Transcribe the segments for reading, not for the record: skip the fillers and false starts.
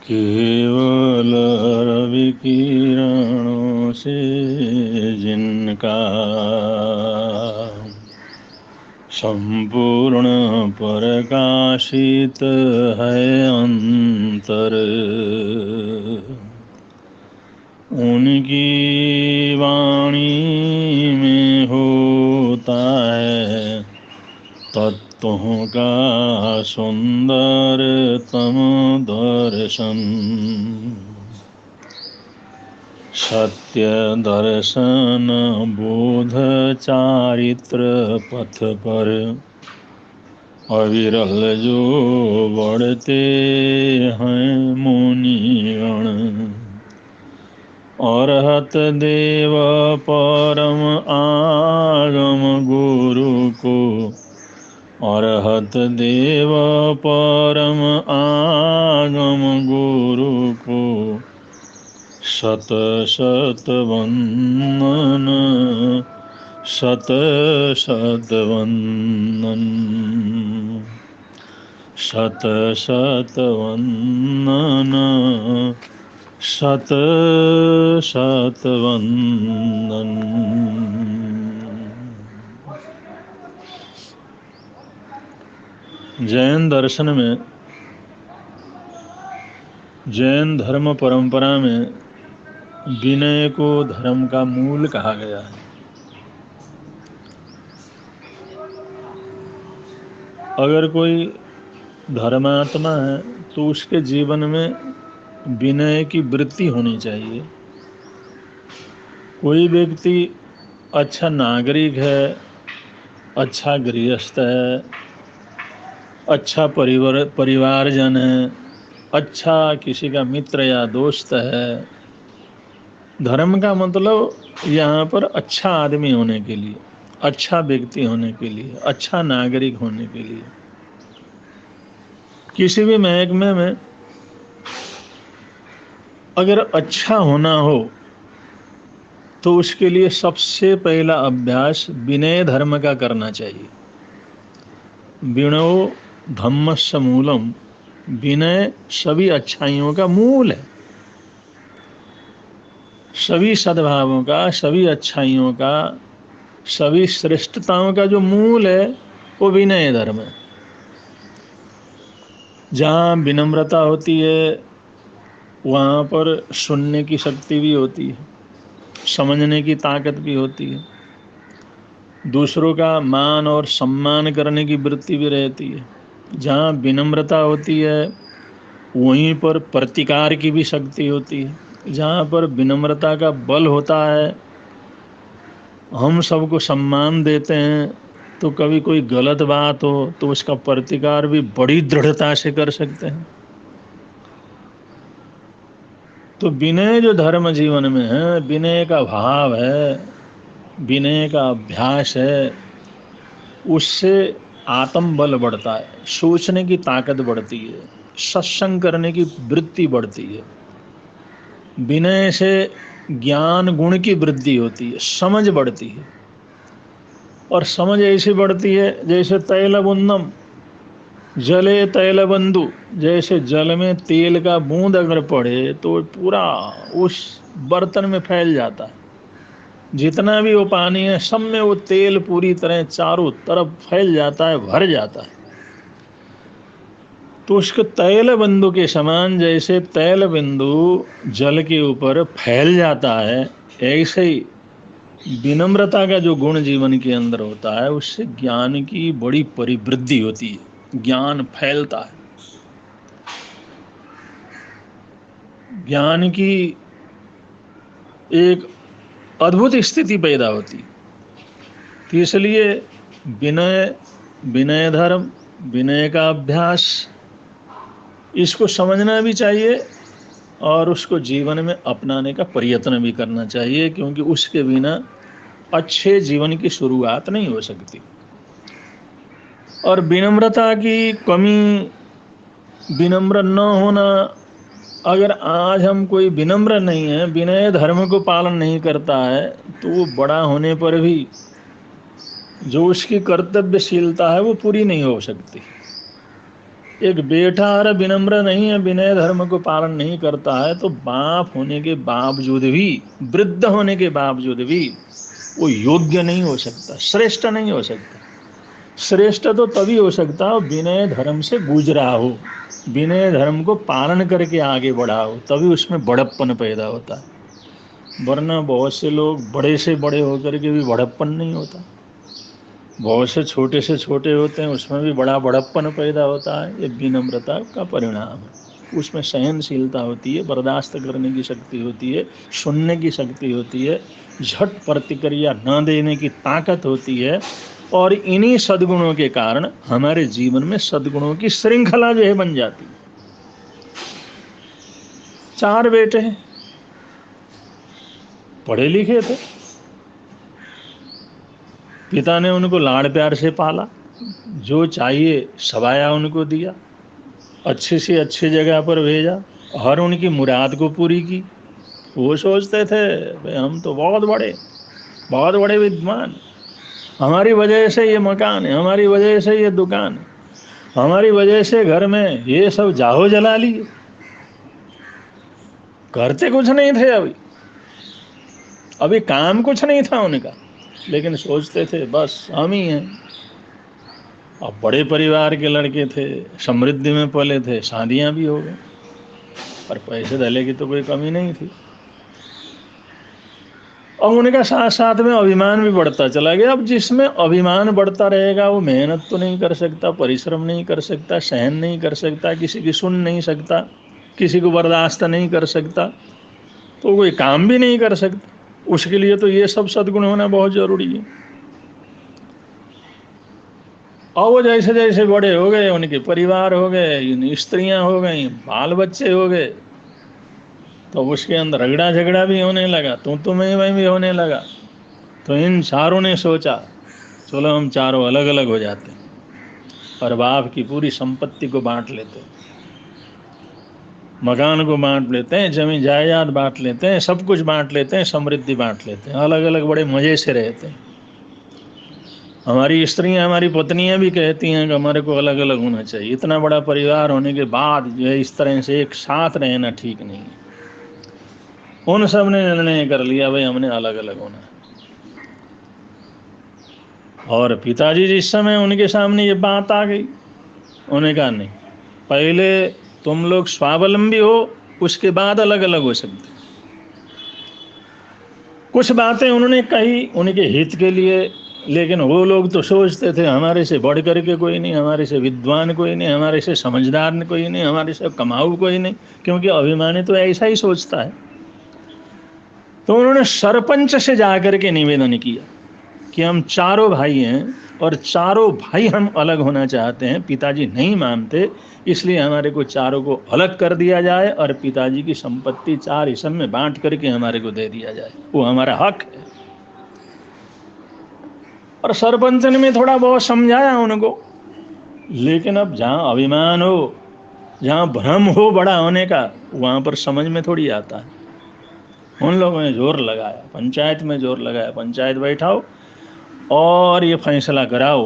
केवल रवि किरणों से जिनका संपूर्ण प्रकाशित है अंतर, उनकी वाणी में होता है तत्वों का सुंदरतम दर्शन। सत्य दर्शन बोध चारित्र पथ पर अविरल जो बढ़ते हैं मुनिगण, अरहत देव परम आगम गुरु को, अरहत देव परम आगम गुरु को शत शत वंदन, शत शत वंदन, शत शत वंदन, शत शत वंदन। जैन दर्शन में, जैन धर्म परंपरा में विनय को धर्म का मूल कहा गया है। अगर कोई धर्मात्मा है तो उसके जीवन में विनय की वृत्ति होनी चाहिए। कोई व्यक्ति अच्छा नागरिक है, अच्छा गृहस्थ है, अच्छा परिवारजन है, अच्छा किसी का मित्र या दोस्त है, धर्म का मतलब यहाँ पर अच्छा आदमी होने के लिए, अच्छा व्यक्ति होने के लिए, अच्छा नागरिक होने के लिए। किसी भी महकमे में अगर अच्छा होना हो तो उसके लिए सबसे पहला अभ्यास विनय धर्म का करना चाहिए। विनयो धम्मस्य मूलम, विनय सभी अच्छाइयों का मूल है। सभी सद्भावों का, सभी अच्छाइयों का, सभी श्रेष्ठताओं का जो मूल है वो विनय धर्म है। जहाँ विनम्रता होती है वहाँ पर सुनने की शक्ति भी होती है, समझने की ताकत भी होती है, दूसरों का मान और सम्मान करने की वृत्ति भी रहती है। जहाँ विनम्रता होती है वहीं पर प्रतिकार की भी शक्ति होती है। जहाँ पर विनम्रता का बल होता है, हम सबको सम्मान देते हैं, तो कभी कोई गलत बात हो तो उसका प्रतिकार भी बड़ी दृढ़ता से कर सकते हैं। तो विनय जो धर्म जीवन में है, विनय का भाव है, विनय का अभ्यास है, उससे आत्म बल बढ़ता है, सोचने की ताकत बढ़ती है, सत्संग करने की वृत्ति बढ़ती है। विनय से ज्ञान गुण की वृद्धि होती है, समझ बढ़ती है। और समझ ऐसी बढ़ती है जैसे तैलबुंदम जले तैलबंधु, जैसे जल में तेल का बूंद अगर पड़े तो पूरा उस बर्तन में फैल जाता है। जितना भी वो पानी है सब में वो तेल पूरी तरह चारों तरफ फैल जाता है, भर जाता है। तो उसके तैल बिंदु के समान, जैसे तैल बिंदु जल के ऊपर फैल जाता है, ऐसे ही विनम्रता का जो गुण जीवन के अंदर होता है उससे ज्ञान की बड़ी परिवृद्धि होती है, ज्ञान फैलता है, ज्ञान की एक अद्भुत स्थिति पैदा होती है। तो इसलिए विनय, विनय धर्म, विनय का अभ्यास, इसको समझना भी चाहिए और उसको जीवन में अपनाने का प्रयत्न भी करना चाहिए, क्योंकि उसके बिना अच्छे जीवन की शुरुआत नहीं हो सकती। और विनम्रता की कमी, विनम्र न होना, अगर आज हम कोई विनम्र नहीं है, विनय धर्म को पालन नहीं करता है, तो वो बड़ा होने पर भी जो उसकी कर्तव्यशीलता है वो पूरी नहीं हो सकती। एक बेटा अगर विनम्र नहीं है, विनय धर्म को पालन नहीं करता है, तो बाप होने के बावजूद भी, वृद्ध होने के बावजूद भी वो योग्य नहीं हो सकता, श्रेष्ठ नहीं हो सकता। श्रेष्ठ तो तभी हो सकता हो विनय धर्म से गुजरा हो, विनय धर्म को पालन करके आगे बढ़ा हो, तभी उसमें बड़प्पन पैदा होता है। वरना बहुत से लोग बड़े से बड़े होकर के भी बड़प्पन नहीं होता, बहुत से छोटे होते हैं, उसमें भी बड़ा बड़प्पन पैदा होता है। ये विनम्रता का परिणाम है। उसमें सहनशीलता होती है, बर्दाश्त करने की शक्ति होती है, सुनने की शक्ति होती है, झट प्रतिक्रिया न देने की ताकत होती है। और इन्हीं सद्गुणों के कारण हमारे जीवन में सद्गुणों की श्रृंखला जो है बन जाती है। 4 बेटे हैं, पढ़े लिखे थे, पिता ने उनको लाड़ प्यार से पाला, जो चाहिए सवाया उनको दिया, अच्छे से अच्छी जगह पर भेजा, हर उनकी मुराद को पूरी की। वो सोचते थे भाई हम तो बहुत बड़े विद्वान, हमारी वजह से ये मकान है, हमारी वजह से ये दुकान है, हमारी वजह से घर में ये सब जाहो जला लिए। करते कुछ नहीं थे, अभी काम कुछ नहीं था उनका, लेकिन सोचते थे बस हम ही हैं। अब बड़े परिवार के लड़के थे, समृद्धि में पले थे, शादियां भी हो गई, पर पैसे धले की तो कोई कमी नहीं थी। और उनका साथ साथ में अभिमान भी बढ़ता चला गया। अब जिसमें अभिमान बढ़ता रहेगा वो मेहनत तो नहीं कर सकता, परिश्रम नहीं कर सकता, सहन नहीं कर सकता, किसी की सुन नहीं सकता, किसी को बर्दाश्त नहीं कर सकता, तो कोई काम भी नहीं कर सकता। उसके लिए तो ये सब सद्गुण होना बहुत जरूरी है। और वो जैसे जैसे बड़े हो गए, उनके परिवार हो गए, स्त्रियां हो गई, बाल बच्चे हो गए, तो उसके अंदर रगड़ा झगड़ा भी होने लगा, तो मैं भी होने लगा। तो इन चारों ने सोचा चलो हम चारों अलग अलग हो जाते हैं और बाप की पूरी संपत्ति को बांट लेते हैं, मकान को बांट लेते हैं, जमीन जायदाद बांट लेते हैं, सब कुछ बांट लेते हैं, समृद्धि बांट लेते हैं, अलग अलग बड़े मजे से रहते हैं। हमारी स्त्रियां, हमारी पत्नियां भी कहती हैं कि हमारे को अलग अलग होना चाहिए। इतना बड़ा परिवार होने के बाद जो है इस तरह से एक साथ रहना ठीक नहीं है। उन सब ने निर्णय कर लिया भाई हमने अलग अलग होना है। और पिताजी जिस समय उनके सामने ये बात आ गई, उन्होंने कहा नहीं, पहले तुम लोग स्वावलंबी हो, उसके बाद अलग अलग हो सकते। कुछ बातें उन्होंने कही उनके हित के लिए, लेकिन वो लोग तो सोचते थे हमारे से बढ़ करके कोई नहीं, हमारे से विद्वान कोई नहीं, हमारे से समझदार कोई नहीं, हमारे से कमाऊ कोई नहीं, क्योंकि अभिमानी तो ऐसा ही सोचता है। तो उन्होंने सरपंच से जाकर के निवेदन किया कि हम चारों भाई हैं और चारों भाई हम अलग होना चाहते हैं, पिताजी नहीं मानते, इसलिए हमारे को चारों को अलग कर दिया जाए और पिताजी की संपत्ति 4 हिस्सों में बांट करके हमारे को दे दिया जाए, वो हमारा हक है। और सरपंच ने में थोड़ा बहुत समझाया उनको, लेकिन अब जहाँ अभिमान हो, जहाँ भ्रम हो बड़ा होने का, वहाँ पर समझ में थोड़ी आता है। उन लोगों ने जोर लगाया, पंचायत में जोर लगाया, पंचायत बैठाओ और ये फैसला कराओ।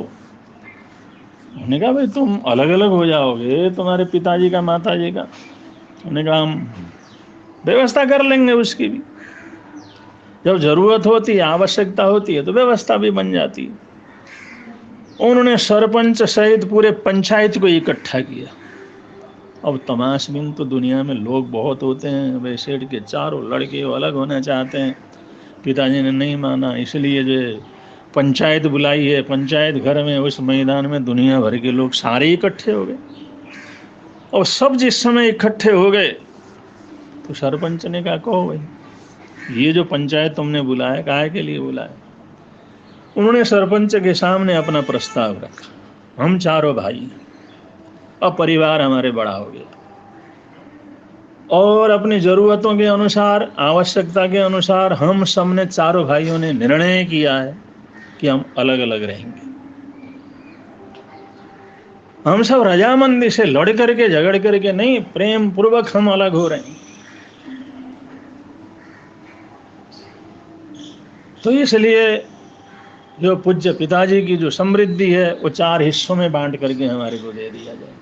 उन्होंने कहा भाई तुम अलग अलग हो जाओगे, तुम्हारे पिताजी का माताजी का। उन्होंने कहा हम व्यवस्था कर लेंगे उसकी भी, जब जरूरत होती है, आवश्यकता होती है तो व्यवस्था भी बन जाती है। उन्होंने सरपंच सहित पूरे पंचायत को इकट्ठा किया। अब तमाशबीन तो दुनिया में लोग बहुत होते हैं, वे सेठ के चारों लड़के अलग होना चाहते हैं, पिताजी ने नहीं माना, इसलिए जो पंचायत बुलाई है। पंचायत घर में उस मैदान में दुनिया भर के लोग सारे इकट्ठे हो गए। और सब जिस समय इकट्ठे हो गए तो सरपंच ने कहा कहो भाई ये जो पंचायत तुमने बुलाया काहे के लिए बुलाया। उन्होंने सरपंच के सामने अपना प्रस्ताव रखा, हम चारों भाई हैं, अब परिवार हमारे बड़ा हो गया और अपनी जरूरतों के अनुसार, आवश्यकता के अनुसार हम सबने चारों भाइयों ने निर्णय किया है कि हम अलग अलग रहेंगे। हम सब रजामंदी से लड़ करके झगड़ करके नहीं, प्रेम पूर्वक हम अलग हो रहे हैं। तो इसलिए जो पूज्य पिताजी की जो समृद्धि है वो 4 हिस्सों में बांट करके हमारे को दे दिया जाए।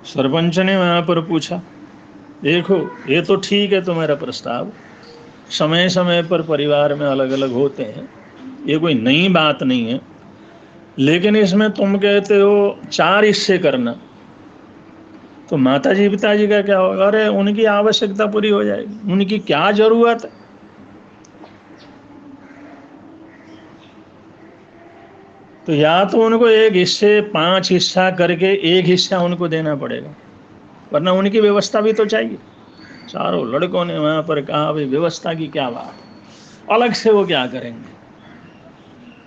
सरपंच ने वहां पर पूछा, देखो ये तो ठीक है तुम्हारा प्रस्ताव, समय समय पर परिवार में अलग अलग होते हैं, ये कोई नई बात नहीं है, लेकिन इसमें तुम कहते हो 4 हिस्से करना, तो माताजी पिताजी का क्या होगा? अरे उनकी आवश्यकता पूरी हो जाएगी, उनकी क्या जरूरत है? तो या तो उनको एक हिस्से 5 हिस्सा करके एक हिस्सा उनको देना पड़ेगा, वरना उनकी व्यवस्था भी तो चाहिए। चारों लड़कों ने वहां पर कहा, भाई व्यवस्था की क्या बात, अलग से वो क्या करेंगे,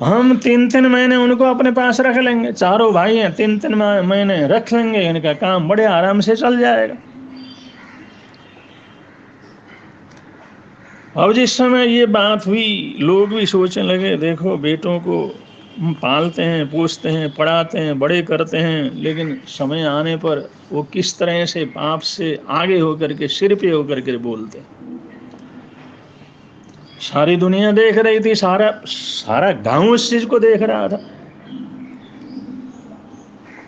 हम 3-3 महीने उनको अपने पास रख लेंगे, चारों भाई हैं, 3-3 महीने रख लेंगे, इनका काम बड़े आराम से चल जाएगा। अब जिस समय ये बात हुई, लोग भी सोचने लगे, देखो बेटों को हम पालते हैं, पोसते हैं, पढ़ाते हैं, बड़े करते हैं, लेकिन समय आने पर वो किस तरह से बाप से आगे होकर के, सिर पे होकर के बोलते हैं। सारी दुनिया देख रही थी, सारा सारा गांव उस चीज को देख रहा था।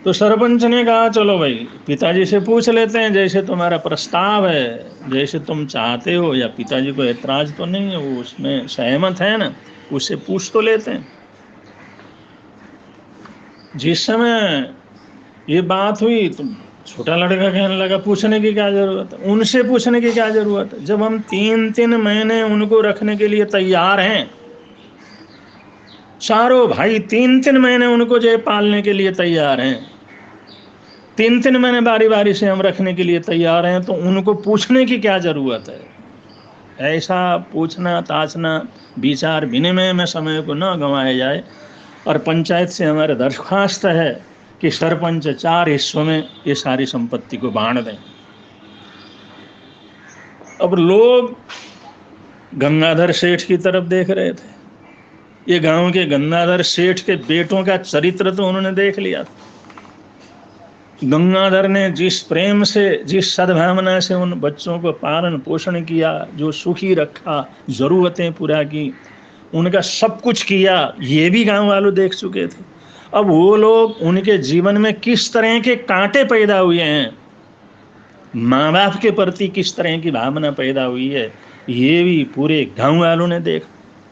तो सरपंच ने कहा, चलो भाई पिताजी से पूछ लेते हैं, जैसे तुम्हारा प्रस्ताव है, जैसे तुम चाहते हो, या पिताजी को ऐतराज तो नहीं है, वो उसमें सहमत है ना, उससे पूछ तो लेते हैं। जिस समय ये बात हुई तो छोटा लड़का कहने लगा, पूछने की क्या जरूरत है, उनसे पूछने की क्या जरूरत है, जब हम 3-3 महीने उनको रखने के लिए तैयार हैं, चारों भाई 3-3 महीने उनको जो है पालने के लिए तैयार हैं, 3-3 महीने बारी बारी से हम रखने के लिए तैयार हैं, तो उनको पूछने की क्या जरूरत है? ऐसा पूछना ताछना, विचार विनिमय में समय को न गंवाया जाए। और पंचायत से हमारे दरख्वास्त है कि सरपंच 4 हिस्सों में ये सारी संपत्ति को बांट दें। अब लोग गंगाधर सेठ की तरफ देख रहे थे। ये गांव के गंगाधर सेठ के बेटों का चरित्र तो उन्होंने देख लिया था। गंगाधर ने जिस प्रेम से, जिस सद्भावना से उन बच्चों को पालन पोषण किया, जो सुखी रखा, जरूरतें पूरा की, उनका सब कुछ किया, ये भी गांव वालों देख चुके थे। अब वो लोग, उनके जीवन में किस तरह के कांटे पैदा हुए हैं, माँ बाप के प्रति किस तरह की भावना पैदा हुई है, ये भी पूरे गांव वालों ने देखा।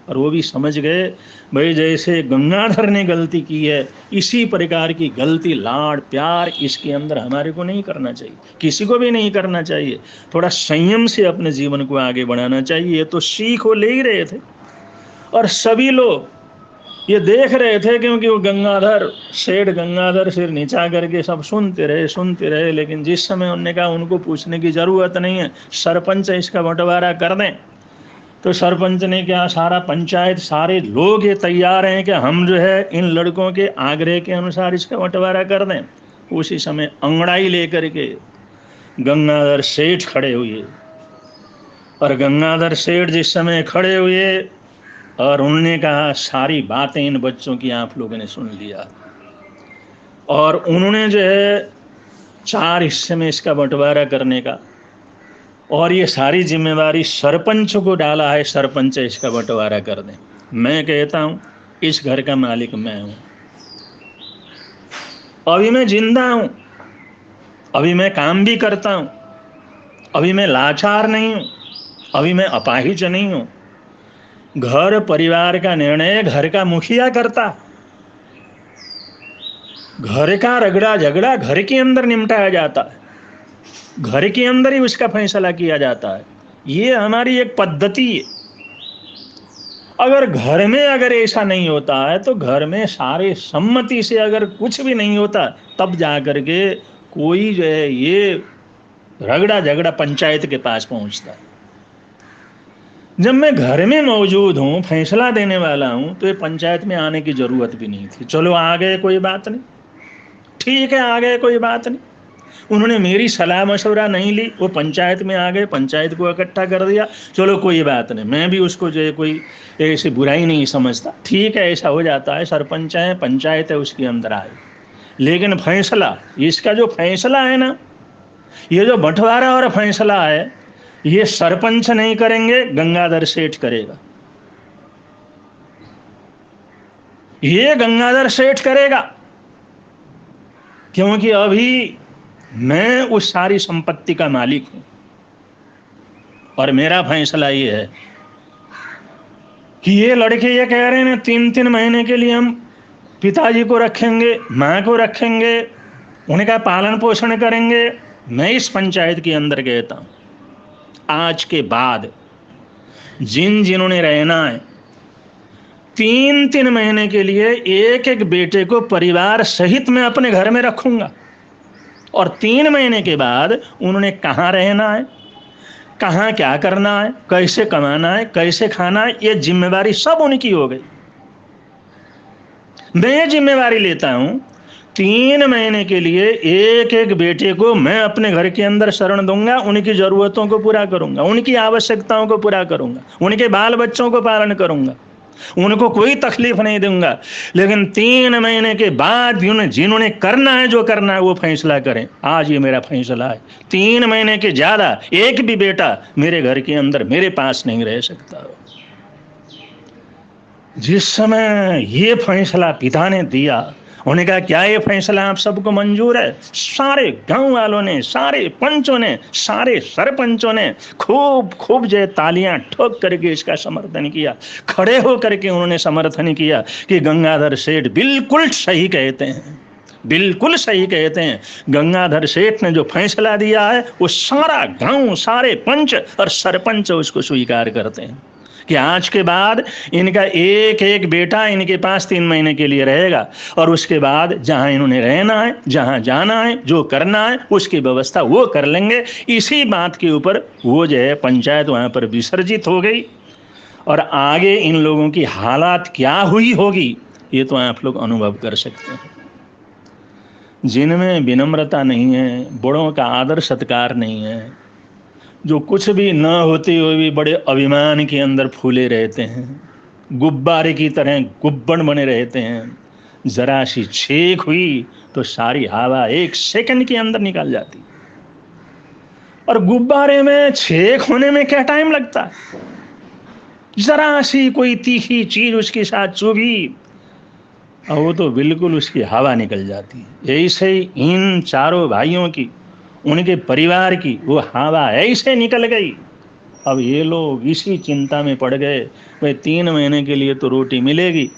और वो भी समझ गए, भाई जैसे गंगाधर ने गलती की है, इसी प्रकार की गलती, लाड़ प्यार इसके अंदर हमारे को नहीं करना चाहिए, किसी को भी नहीं करना चाहिए। थोड़ा संयम से अपने जीवन को आगे बढ़ाना चाहिए। तो सीख वो ले ही रहे थे, और सभी लोग ये देख रहे थे, क्योंकि वो गंगाधर सेठ, गंगाधर सिर नीचा करके सब सुनते रहे। लेकिन जिस समय उन्होंने कहा उनको पूछने की जरूरत नहीं है, सरपंच इसका बंटवारा कर दें, तो सरपंच ने क्या, सारा पंचायत, सारे लोग ये तैयार हैं कि हम जो है इन लड़कों के आग्रह के अनुसार इसका बंटवारा कर दें। उसी समय अंगड़ाई लेकर के गंगाधर सेठ खड़े हुए, और गंगाधर सेठ जिस समय खड़े हुए और उन्होंने कहा, सारी बातें इन बच्चों की आप लोगों ने सुन लिया, और उन्होंने जो है 4 हिस्से में इसका बंटवारा करने का, और ये सारी जिम्मेवारी सरपंच को डाला है, सरपंच इसका बंटवारा कर दें। मैं कहता हूं इस घर का मालिक मैं हूं, अभी मैं जिंदा हूं, अभी मैं काम भी करता हूं, अभी मैं लाचार नहीं हूं, अभी मैं अपाहिज नहीं हूं। घर परिवार का निर्णय घर का मुखिया करता, घर का रगड़ा झगड़ा घर के अंदर निपटाया जाता है, घर के अंदर ही उसका फैसला किया जाता है। ये हमारी एक पद्धति है। अगर घर में अगर ऐसा नहीं होता है, तो घर में सारे सम्मति से अगर कुछ भी नहीं होता, तब जाकर के कोई जो है ये रगड़ा झगड़ा पंचायत के पास पहुंचता है। जब मैं घर में मौजूद हूं, फैसला देने वाला हूं, तो ये पंचायत में आने की जरूरत भी नहीं थी। चलो आ गए, कोई बात नहीं, ठीक है आ गए, कोई बात नहीं। उन्होंने मेरी सलाह मशवरा नहीं ली, वो पंचायत में आ गए, पंचायत को इकट्ठा कर दिया, चलो कोई बात नहीं, मैं भी उसको जो है कोई ऐसी बुराई नहीं समझता, ठीक है ऐसा हो जाता है, सरपंच है, पंचायत है, उसके अंदर आए। लेकिन फैसला, इसका जो फैसला है ना, ये जो बंटवारा और फैसला है, ये सरपंच नहीं करेंगे, गंगाधर सेठ करेगा। ये गंगाधर सेठ करेगा, क्योंकि अभी मैं उस सारी संपत्ति का मालिक हूं और मेरा फैसला ये है कि ये लड़के ये कह रहे हैं 3-3 महीने के लिए हम पिताजी को रखेंगे, माँ को रखेंगे, उनका पालन पोषण करेंगे। मैं इस पंचायत के अंदर कहता हूं, आज के बाद जिन्होंने रहना है 3-3 महीने के लिए एक एक बेटे को परिवार सहित मैं अपने घर में रखूंगा और 3 महीने के बाद उन्होंने कहाँ रहना है, कहाँ क्या करना है, कैसे कमाना है, कैसे खाना है, ये जिम्मेवारी सब उनकी हो गई। मैं जिम्मेवारी लेता हूं 3 महीने के लिए एक एक बेटे को मैं अपने घर के अंदर शरण दूंगा, उनकी जरूरतों को पूरा करूंगा, उनकी आवश्यकताओं को पूरा करूंगा, उनके बाल बच्चों को पालन करूंगा, उनको कोई तकलीफ नहीं दूंगा। लेकिन 3 महीने के बाद जिन्होंने करना है, जो करना है वो फैसला करें। आज ये मेरा फैसला है, 3 महीने के ज्यादा एक भी बेटा मेरे घर के अंदर मेरे पास नहीं रह सकता। जिस समय ये फैसला पिता ने दिया, उन्होंने कहा क्या ये फैसला आप सबको मंजूर है? सारे गांव वालों ने, सारे पंचों ने, सारे सरपंचों ने खूब खूब जो तालियां ठोक करके इसका समर्थन किया। खड़े होकर के उन्होंने समर्थन किया कि गंगाधर सेठ बिल्कुल सही कहते हैं, बिल्कुल सही कहते हैं। गंगाधर सेठ ने जो फैसला दिया है वो सारा गांव, सारे पंच और सरपंच उसको स्वीकार करते हैं कि आज के बाद इनका एक एक बेटा इनके पास 3 महीने के लिए रहेगा और उसके बाद जहां इन्होंने रहना है, जहां जाना है, जो करना है उसकी व्यवस्था वो कर लेंगे। इसी बात के ऊपर वो जो है पंचायत वहां पर विसर्जित हो गई। और आगे इन लोगों की हालात क्या हुई होगी ये तो आप लोग अनुभव कर सकते हैं। जिनमें विनम्रता नहीं है, बड़ों का आदर सत्कार नहीं है, जो कुछ भी न होते हुए भी बड़े अभिमान के अंदर फूले रहते हैं, गुब्बारे की तरह गुब्बन बने रहते हैं, जरा सी छेक हुई तो सारी हवा 1 सेकंड के अंदर निकल जाती। और गुब्बारे में छेक होने में क्या टाइम लगता है? जरा सी कोई तीखी चीज उसके साथ चुभी और वो तो बिल्कुल उसकी हवा निकल जाती है। ऐसे ही इन चारों भाइयों की, उनके परिवार की वो हवा ऐसे निकल गई। अब ये लोग इसी चिंता में पड़ गए, भाई 3 महीने के लिए तो रोटी मिलेगी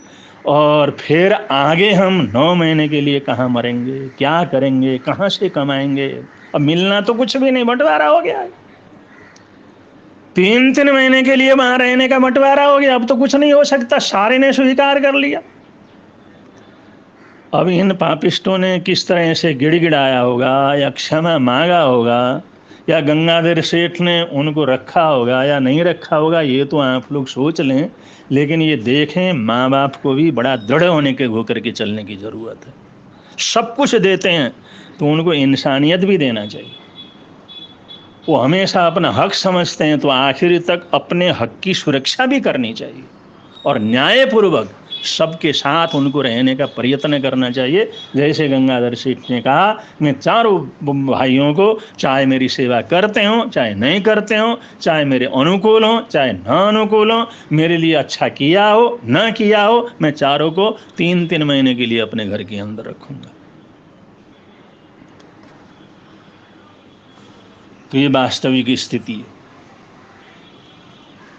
और फिर आगे हम 9 महीने के लिए कहाँ मरेंगे, क्या करेंगे, कहाँ से कमाएंगे? अब मिलना तो कुछ भी नहीं, बंटवारा हो गया है। 3-3 महीने के लिए वहां रहने का बंटवारा हो गया, अब तो कुछ नहीं हो सकता, सारे ने स्वीकार कर लिया। अब इन पापिष्टों ने किस तरह से गिड़गिड़ाया होगा या क्षमा मांगा होगा या गंगाधर सेठ ने उनको रखा होगा या नहीं रखा होगा, ये तो आप लोग सोच लें। लेकिन ये देखें, माँ बाप को भी बड़ा दृढ़ होने के होकर के चलने की ज़रूरत है। सब कुछ देते हैं तो उनको इंसानियत भी देना चाहिए। वो हमेशा अपना हक समझते हैं तो आखिर तक अपने हक की सुरक्षा भी करनी चाहिए और न्यायपूर्वक सबके साथ उनको रहने का प्रयत्न करना चाहिए। जैसे गंगाधर सेठ ने कहा, मैं चारों भाइयों को, चाहे मेरी सेवा करते हों चाहे नहीं करते हों, चाहे मेरे अनुकूल हों चाहे न अनुकूल हों, मेरे लिए अच्छा किया हो न किया हो, मैं चारों को 3-3 महीने के लिए अपने घर के अंदर रखूंगा। तो ये वास्तविक स्थिति है।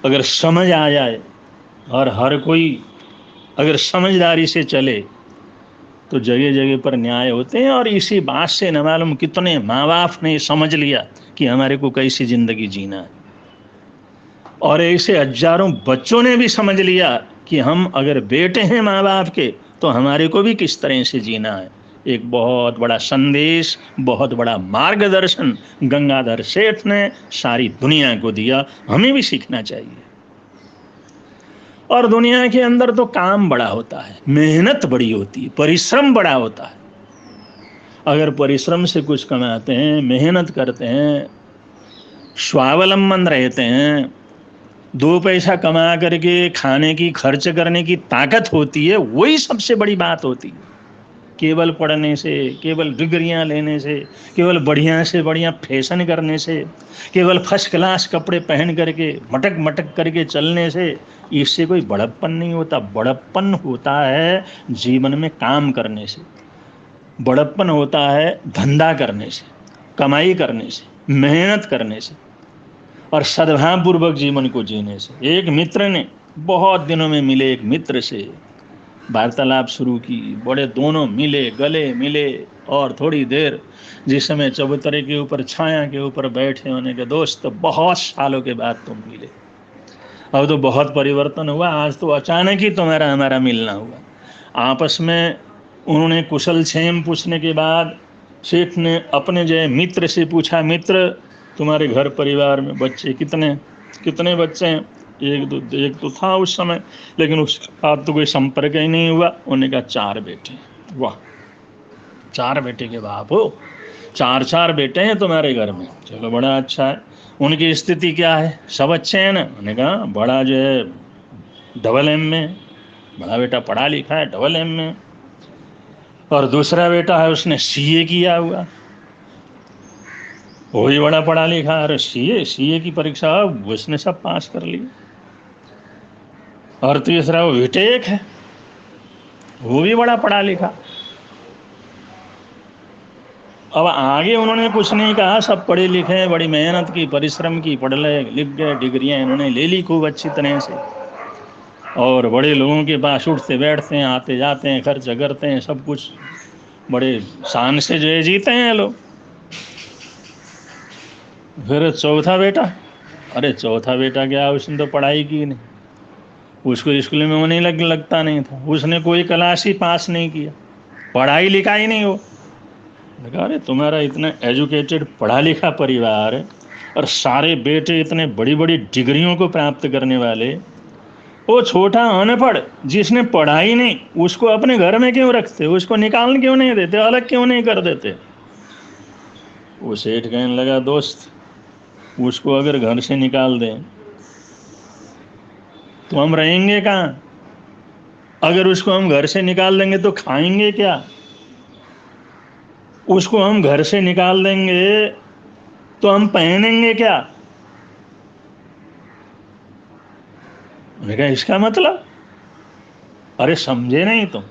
अगर समझ आ जाए और हर कोई अगर समझदारी से चले तो जगह जगह पर न्याय होते हैं। और इसी बात से न मालूम कितने माँ बाप ने समझ लिया कि हमारे को कैसी जिंदगी जीना है, और ऐसे हजारों बच्चों ने भी समझ लिया कि हम अगर बेटे हैं माँ बाप के तो हमारे को भी किस तरह से जीना है। एक बहुत बड़ा संदेश, बहुत बड़ा मार्गदर्शन गंगाधर सेठ ने सारी दुनिया को दिया, हमें भी सीखना चाहिए। और दुनिया के अंदर तो काम बड़ा होता है, मेहनत बड़ी होती है, परिश्रम बड़ा होता है। अगर परिश्रम से कुछ कमाते हैं, मेहनत करते हैं, स्वावलंबन रहते हैं, 2 पैसा कमा करके खाने की, खर्च करने की ताकत होती है, वही सबसे बड़ी बात होती है। केवल पढ़ने से, केवल डिग्रियां लेने से, केवल बढ़िया से बढ़िया फैशन करने से, केवल फर्स्ट क्लास कपड़े पहन करके मटक मटक करके चलने से इससे कोई बड़प्पन नहीं होता। बड़प्पन होता है जीवन में काम करने से, बड़प्पन होता है धंधा करने से, कमाई करने से, मेहनत करने से और सद्भावपूर्वक जीवन को जीने से। एक मित्र ने, बहुत दिनों में मिले एक मित्र से वार्तालाप शुरू की, बड़े दोनों मिले, गले मिले, और थोड़ी देर जिस समय चबूतरे के ऊपर, छाया के ऊपर बैठे होने के, दोस्त बहुत सालों के बाद तुम मिले, अब तो बहुत परिवर्तन हुआ, आज तो अचानक ही तुम्हारा हमारा मिलना हुआ। आपस में उन्होंने कुशल क्षेम पूछने के बाद सेठ ने अपने जो मित्र से पूछा, मित्र तुम्हारे घर परिवार में बच्चे कितने कितने बच्चे हैं? एक तो था उस समय, लेकिन उसके बाद तो कोई संपर्क ही नहीं हुआ। उन्होंने कहा 4 बेटे। वाह, 4 बेटे के बाप हो, 4 बेटे हैं तुम्हारे घर में, चलो बड़ा अच्छा है। उनकी स्थिति क्या है? सब अच्छे हैं ना? उन्होंने कहा बड़ा जो है डबल एम में, बड़ा बेटा पढ़ा लिखा है डबल एम में, और दूसरा बेटा है उसने सीए किया हुआ, वो भी बड़ा पढ़ा लिखा है, सीए की परीक्षा उसने सब पास कर ली। और तीसरा वो बीटेक है, वो भी बड़ा पढ़ा लिखा। अब आगे उन्होंने कुछ नहीं कहा, सब पढ़े लिखे, बड़ी मेहनत की, परिश्रम की, पढ़ लिख गए, डिग्रियां इन्होंने ले ली खूब अच्छी तरह से, और बड़े लोगों के पास उठते बैठते हैं, आते जाते हैं, खर्च करते हैं, सब कुछ बड़े शान से जो है जीते हैं लोग। फिर चौथा बेटा, अरे चौथा बेटा क्या, उसने तो पढ़ाई की नहीं, उसको स्कूल में वो नहीं लगता नहीं था, उसने कोई क्लास ही पास नहीं किया, पढ़ाई लिखाई नहीं हो। लगा अरे तुम्हारा इतना एजुकेटेड पढ़ा लिखा परिवार है, और सारे बेटे इतने बड़ी बड़ी डिग्रियों को प्राप्त करने वाले, वो छोटा अनपढ़ जिसने पढ़ाई नहीं, उसको अपने घर में क्यों रखते? उसको निकाल क्यों नहीं देते? अलग क्यों नहीं कर देते? वो सेठ कहने लगा, दोस्त उसको अगर घर से निकाल दें तो हम रहेंगे कहाँ? अगर उसको हम घर से निकाल देंगे तो खाएंगे क्या? उसको हम घर से निकाल देंगे तो हम पहनेंगे क्या? मैंने कहा इसका मतलब, अरे समझे नहीं तुम?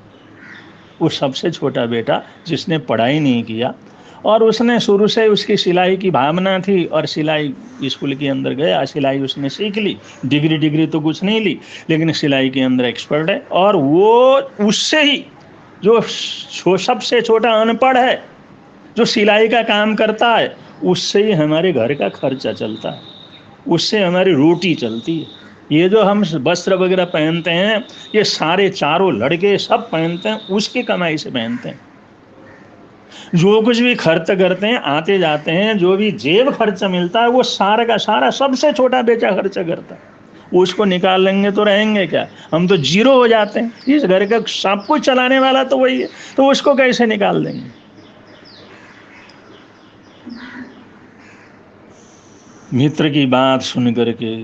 वो सबसे छोटा बेटा जिसने पढ़ाई नहीं किया, और उसने शुरू से उसकी सिलाई की भावना थी, और सिलाई स्कूल के अंदर गया, सिलाई उसने सीख ली, डिग्री तो कुछ नहीं ली, लेकिन सिलाई के अंदर एक्सपर्ट है। और वो उससे ही, जो सबसे छोटा अनपढ़ है, जो सिलाई का काम करता है, उससे ही हमारे घर का खर्चा चलता है, उससे हमारी रोटी चलती है। ये जो हम वस्त्र वगैरह पहनते हैं, ये सारे चारों लड़के सब पहनते हैं, उसकी कमाई से पहनते हैं। जो कुछ भी खर्च करते हैं, आते जाते हैं, जो भी जेब खर्च मिलता है, वो सारा का सारा सबसे छोटा बेटा खर्च करता है। उसको निकाल लेंगे तो रहेंगे क्या? हम तो जीरो हो जाते हैं। इस घर का सब कुछ चलाने वाला तो वही है, तो उसको कैसे निकाल देंगे? मित्र की बात सुन करके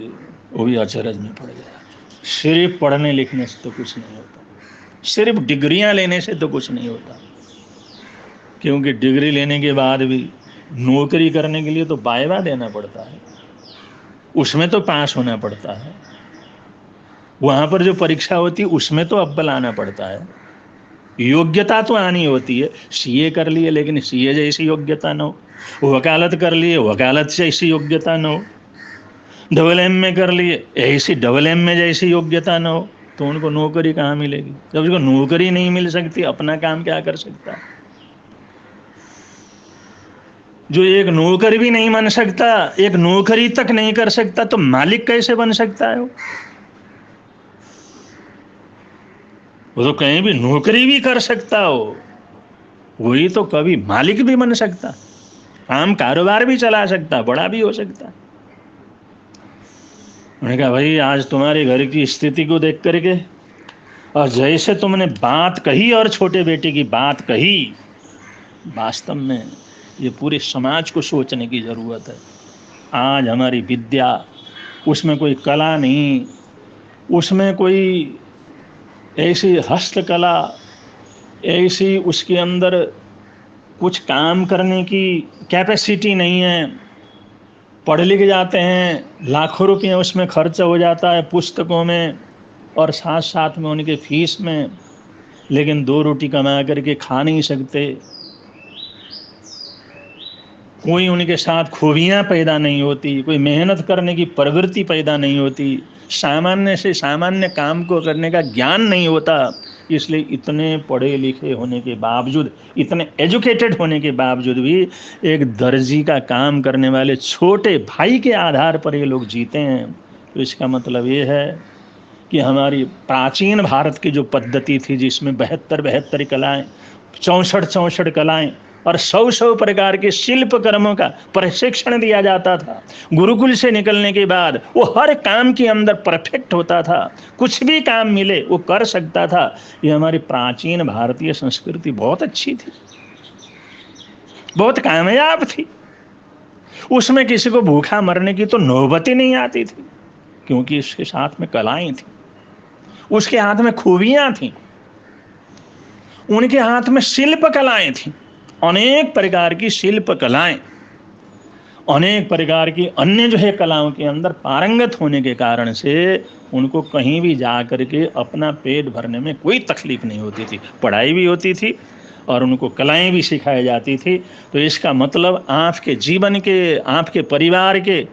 वो भी अचरज में पड़ गया। सिर्फ पढ़ने लिखने से तो कुछ नहीं होता, सिर्फ डिग्रियां लेने से तो कुछ नहीं होता, क्योंकि डिग्री लेने के बाद भी नौकरी करने के लिए तो वाइवा देना पड़ता है, उसमें तो पास होना पड़ता है, वहाँ पर जो परीक्षा होती है उसमें तो अव्वल आना पड़ता है, योग्यता तो आनी होती है। सीए कर लिए लेकिन सीए जैसी योग्यता न हो, वकालत कर लिए वकालत जैसी योग्यता न हो, डबल एम में कर लिए ऐसी डबल एम में जैसी योग्यता न हो, तो उनको नौकरी कहाँ मिलेगी? जब उसको नौकरी नहीं मिल सकती, अपना काम क्या कर सकता है? जो एक नौकर भी नहीं बन सकता, एक नौकरी तक नहीं कर सकता, तो मालिक कैसे बन सकता है? वो तो कहीं भी नौकरी भी कर सकता हो, वही तो कभी मालिक भी बन सकता, काम कारोबार भी चला सकता, बड़ा भी हो सकता। उन्होंने कहा भाई आज तुम्हारे घर की स्थिति को देख करके, और जैसे तुमने बात कही और छोटे बेटे की बात कही, वास्तव में ये पूरे समाज को सोचने की जरूरत है। आज हमारी विद्या, उसमें कोई कला नहीं, उसमें कोई ऐसी हस्तकला, ऐसी उसके अंदर कुछ काम करने की कैपेसिटी नहीं है। पढ़ लिख जाते हैं, लाखों रुपये उसमें खर्च हो जाता है पुस्तकों में और साथ साथ में उनके फीस में, लेकिन 2 रोटी कमा करके खा नहीं सकते। कोई उनके साथ खूबियां पैदा नहीं होती, कोई मेहनत करने की प्रवृत्ति पैदा नहीं होती, सामान्य से सामान्य काम को करने का ज्ञान नहीं होता। इसलिए इतने पढ़े लिखे होने के बावजूद, इतने एजुकेटेड होने के बावजूद भी एक दर्जी का काम करने वाले छोटे भाई के आधार पर ये लोग जीते हैं। तो इसका मतलब ये है कि हमारी प्राचीन भारत की जो पद्धति थी, जिसमें 72 कलाएं, 64 कलाएं और 100 प्रकार के शिल्प कर्मों का प्रशिक्षण दिया जाता था, गुरुकुल से निकलने के बाद वो हर काम के अंदर परफेक्ट होता था, कुछ भी काम मिले वो कर सकता था। ये हमारी प्राचीन भारतीय संस्कृति बहुत अच्छी थी, बहुत कामयाब थी। उसमें किसी को भूखा मरने की तो नौबत ही नहीं आती थी, क्योंकि इसके साथ में कलाएं थी, उसके हाथ में खूबियां थी, उनके हाथ में शिल्प कलाएं थी, अनेक प्रकार की शिल्प कलाएं, अनेक प्रकार की अन्य जो है कलाओं के अंदर पारंगत होने के कारण से उनको कहीं भी जा करके अपना पेट भरने में कोई तकलीफ नहीं होती थी। पढ़ाई भी होती थी और उनको कलाएं भी सिखाई जाती थी। तो इसका मतलब आपके जीवन के, आपके परिवार के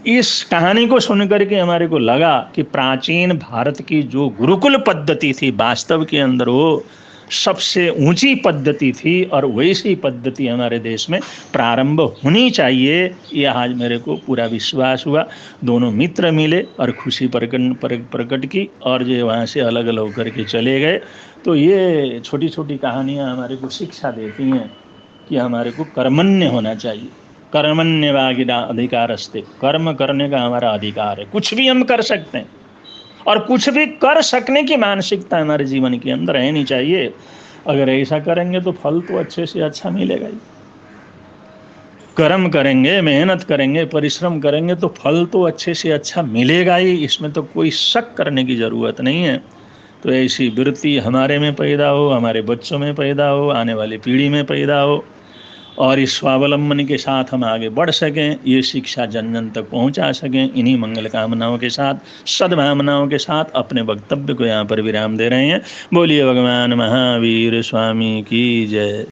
इस कहानी को सुन करके हमारे को लगा कि प्राचीन भारत की जो गुरुकुल पद्धति थी, वास्तव के अंदर वो सबसे ऊंची पद्धति थी और वैसी पद्धति हमारे देश में प्रारंभ होनी चाहिए। ये आज मेरे को पूरा विश्वास हुआ। दोनों मित्र मिले और खुशी प्रकट की और जो वहाँ से अलग अलग होकर के चले गए। तो ये छोटी छोटी कहानियाँ हमारे को शिक्षा देती हैं कि हमारे को कर्मण्य होना चाहिए। कर्मण्येवाधिकारस्ते अधिकारस्ते, कर्म करने का हमारा अधिकार है, कुछ भी हम कर सकते हैं और कुछ भी कर सकने की मानसिकता हमारे जीवन के अंदर रहनी चाहिए। अगर ऐसा करेंगे तो फल तो अच्छे से अच्छा मिलेगा ही। कर्म करेंगे, मेहनत करेंगे, परिश्रम करेंगे तो फल तो अच्छे से अच्छा मिलेगा ही, इसमें तो कोई शक करने की ज़रूरत नहीं है। तो ऐसी वृत्ति हमारे में पैदा हो, हमारे बच्चों में पैदा हो, आने वाली पीढ़ी में पैदा हो और इस स्वावलंबन के साथ हम आगे बढ़ सकें, ये शिक्षा जन जन तक पहुंचा सकें। इन्हीं मंगल कामनाओं के साथ, सद्भावनाओं के साथ अपने वक्तव्य को यहाँ पर विराम दे रहे हैं। बोलिए भगवान महावीर स्वामी की जय।